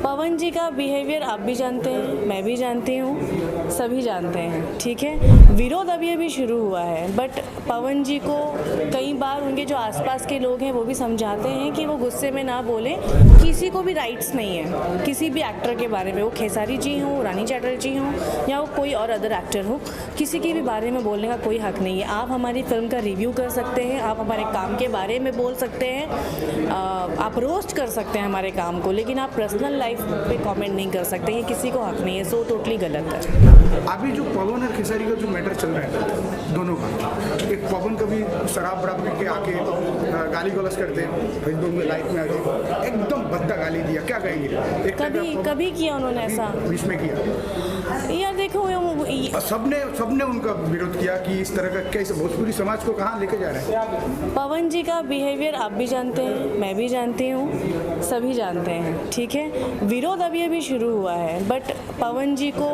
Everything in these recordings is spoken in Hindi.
पवन जी का बिहेवियर आप भी जानते हैं, मैं भी जानती हूँ, सभी जानते हैं, ठीक है। विरोध अभी शुरू हुआ है, बट पवन जी को कई बार उनके जो आसपास के लोग हैं वो भी समझाते हैं कि वो गुस्से में ना बोले। किसी को भी राइट्स नहीं है किसी भी एक्टर के बारे में, वो खेसारी जी हों, रानी चटर्जी हों या वो कोई और अदर एक्टर हो, किसी के भी बारे में बोलने का कोई हक नहीं है। आप हमारी फिल्म का रिव्यू कर सकते हैं, आप हमारे काम के बारे में बोल सकते हैं, आप रोस्ट कर सकते हैं हमारे काम को, लेकिन आप पर्सनल लाइफ पे कमेंट नहीं कर सकते, ये किसी को हक नहीं है। सो टोटली गलत है। अभी जो पवन और खेसारी का जो मैटर चल रहा है दोनों का, एक पवन कभी शराब बराब पी के आके गाली गलौज करते हैं, फेसबुक में लाइफ में आके एकदम भद्दा गाली दिया, क्या कहेंगे? कभी किया उन्होंने ऐसा? बीच में किया यार देखो, सबने उनका विरोध किया कि इस तरह का कैसे भोजपुरी समाज को कहाँ लेके जा रहे हैं। पवन जी का बिहेवियर आप भी जानते हैं, मैं भी जानती हूँ, सभी जानते हैं, ठीक है। विरोध अभी शुरू हुआ है, बट पवन जी को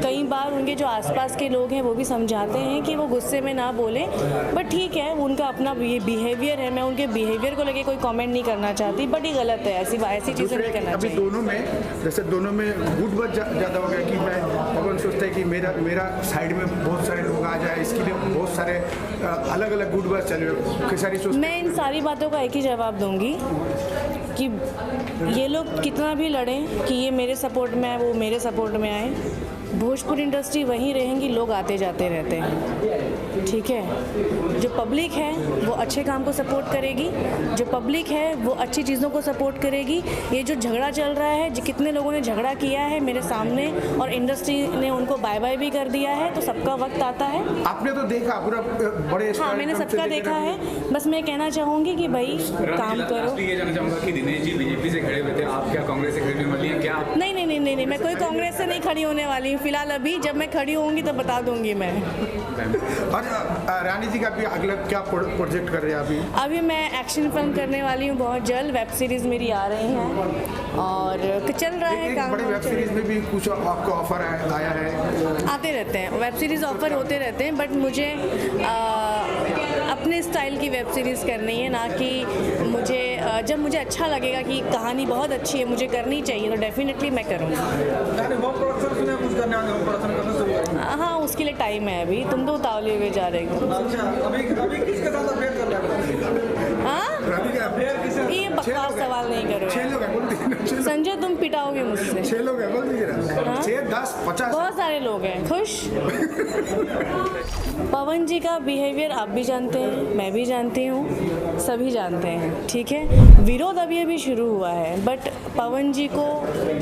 कई बार उनके जो आसपास के लोग हैं वो भी समझाते हैं कि वो गुस्से में ना बोले। बट ठीक है, उनका अपना ये बिहेवियर है, मैं उनके बिहेवियर को लेके कोई कमेंट नहीं करना चाहती, बट ये गलत है, ऐसी चीज़ें नहीं करना अभी चाहिए। दोनों में गुट बच ज़्यादा हो गया कि मैं पवन सोचता है कि मेरा साइड में बहुत सारे लोग आ जाए, इसके लिए बहुत सारे अलग अलग गुट बच चल रहे। खेसारी सोचता मैं इन सारी बातों का एक ही जवाब दूंगी कि ये लोग कितना भी लड़ें कि ये मेरे सपोर्ट में आए, वो मेरे सपोर्ट में आए, भोजपुरी इंडस्ट्री वहीं रहेंगी, लोग आते जाते रहते हैं, ठीक है। जो पब्लिक है वो अच्छे काम को सपोर्ट करेगी, जो पब्लिक है वो अच्छी चीज़ों को सपोर्ट करेगी। ये जो झगड़ा चल रहा है, कितने लोगों ने झगड़ा किया है मेरे सामने और इंडस्ट्री ने उनको बाय बाय भी कर दिया है, तो सबका वक्त आता है। आपने तो देखा पूरा बड़े, हाँ मैंने सबका देखा है, बस मैं कहना चाहूँगी कि भाई काम करो। ये जानना चाहूँगा कि दिनेश जी बीजेपी से खड़े हुए थे, आप क्या कांग्रेस से खड़े वाली हैं क्या? नहीं, मैं कोई कांग्रेस से नहीं खड़ी होने वाली हूँ फिलहाल। अभी जब मैं खड़ी होंगी तो बता दूंगी मैं। और रानी जी का भी अगला क्या प्रोजेक्ट कर रहे हैं अभी मैं एक्शन फिल्म करने वाली हूँ बहुत जल्द, वेब सीरीज़ मेरी आ रही हैं और चल रहा है काम। बड़ी वेब सीरीज में भी कुछ आपको ऑफर आया है? आते रहते हैं वेब सीरीज़ ऑफर होते रहते हैं, बट मुझे अपने स्टाइल की वेब सीरीज़ करनी है, ना कि मुझे जब मुझे अच्छा लगेगा कि कहानी बहुत अच्छी है, मुझे करनी चाहिए, तो डेफिनेटली मैं करूँगी। हाँ उसके लिए टाइम है, अभी तुम तो उतावले हुए जा रहे हो। हाँ ये बकवास सवाल नहीं करो संजय, तुम पिटाओगे मुझसे। 6 लोग हैं, बोल दीजिए। 6, 10, 50 बहुत सारे लोग हैं। खुश? पवन जी का बिहेवियर आप भी जानते हैं, मैं भी जानती हूँ, सभी जानते हैं, ठीक है। विरोध अभी शुरू हुआ है, बट पवन जी को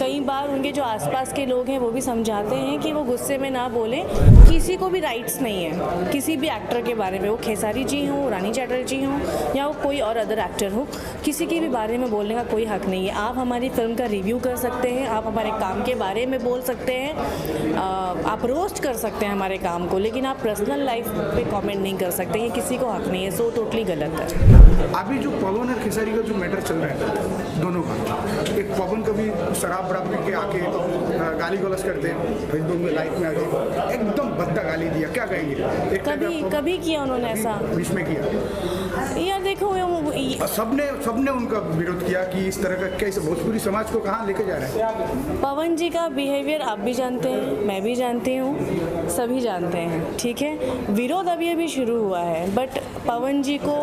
कई बार उनके जो आसपास के लोग हैं वो भी समझाते हैं कि वो गुस्से में ना बोले। किसी को भी राइट्स नहीं है किसी भी एक्टर के बारे में, वो खेसारी जी हों, रानी चटर्जी हों या वो कोई और अदर एक्टर हो, किसी के भी बारे में बोलने का कोई हक नहीं है। आप हमारी फिल्म का रिव्यू कर सकते हैं, आप हमारे काम के बारे में बोल सकते हैं, आप रोस्ट कर सकते हैं हमारे काम को, लेकिन आप पर्सनल लाइफ पे कमेंट नहीं कर सकते, ये किसी को हक नहीं है। सो टोटली गलत है। अभी जो पवन और खेसारी का जो मैटर चल रहा है दोनों का, एक पवन कभी शराब बराब पी के आके गाली गलौज करते हैं, फेसबुक में लाइफ में आके एकदम भद्दा गाली दिया, क्या कहेंगे? कभी किया उन्होंने ऐसा? बीच में किया यार देखो, सबने उनका विरोध किया कि इस तरह का कैसे भोजपुरी समाज को कहाँ लेके जा रहे हैं। पवन जी का बिहेवियर आप भी जानते हैं, मैं भी जानती हूँ, सभी जानते हैं, ठीक है। विरोध अभी शुरू हुआ है, बट पवन जी को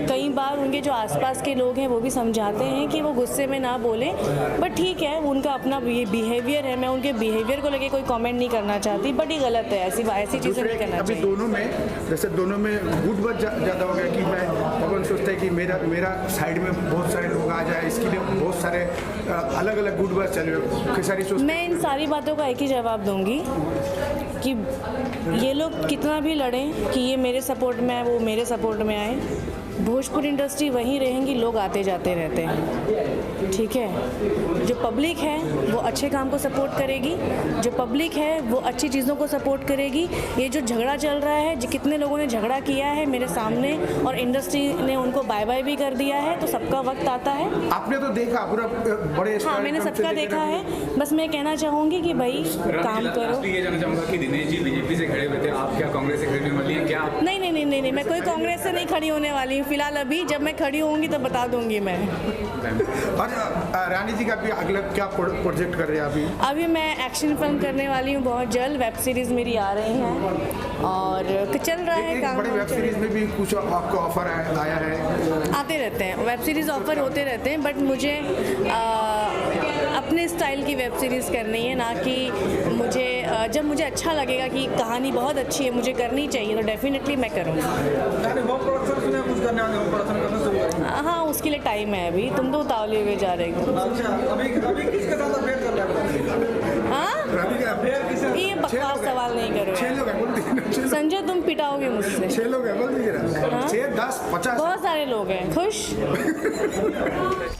कई बार उनके जो आसपास के लोग हैं वो भी समझाते हैं कि वो गुस्से में ना बोले। बट ठीक है, उनका अपना ये बिहेवियर है, मैं उनके बिहेवियर को लेके कोई कमेंट नहीं करना चाहती, बट ये गलत है, ऐसी चीज़ें नहीं करना चाहिए। अभी दोनों में गुट बच ज़्यादा हो गया कि मैं पवन सोचता है कि मेरा साइड में बहुत सारे लोग आ जाए, इसके लिए बहुत सारे अलग अलग गुट बच चल रहे। खेसारी सोचता मैं इन सारी बातों का एक ही जवाब दूंगी कि ये लोग कितना भी लड़ें कि ये मेरे सपोर्ट में आए, वो मेरे सपोर्ट में आए, भोजपुरी इंडस्ट्री वहीं रहेंगी, लोग आते जाते रहते हैं, ठीक है। जो पब्लिक है वो अच्छे काम को सपोर्ट करेगी, जो पब्लिक है वो अच्छी चीज़ों को सपोर्ट करेगी। ये जो झगड़ा चल रहा है, कितने लोगों ने झगड़ा किया है मेरे सामने और इंडस्ट्री ने उनको बाय बाय भी कर दिया है, तो सबका वक्त आता है। आपने तो देखा पूरा बड़े, हाँ मैंने सबका देखा है, बस मैं कहना चाहूँगी कि भाई काम करो। ये जानना चाहूँगा कि दिनेश जी बीजेपी से खड़े हुए थे, आप क्या कांग्रेस से खड़े वाली हैं क्या? नहीं, मैं कोई कांग्रेस से नहीं खड़ी होने वाली हूँ फिलहाल। अभी जब मैं खड़ी होंगी तो बता दूंगी मैं। और रानी जी का भी अगला क्या प्रोजेक्ट कर रहे हैं अभी? अभी मैं एक्शन फिल्म करने वाली हूँ बहुत जल्द। वेब सीरीज़ मेरी आ रही हैं और चल रहा है एक काम। बड़ी वेब सीरीज में भी कुछ आपको ऑफर आया है? आते रहते हैं वेब सीरीज़ ऑफर होते रहते हैं, बट मुझे अपने स्टाइल की वेब सीरीज़ करनी है, ना कि मुझे जब मुझे अच्छा लगेगा कि कहानी बहुत अच्छी है, मुझे करनी चाहिए, तो डेफिनेटली मैं करूँगी। हाँ, उसके लिए टाइम है अभी। तुम तो उतावले हुए जा रहे हो। हाँ, ये बकवास सवाल नहीं करो। 6 लोग हैं, बोल दीजिए। संजय, तुम पिटाओगे मुझसे। 6 लोग हैं, बोल दीजिए ना। 6, 10, 50 बहुत सारे लोग हैं। खुश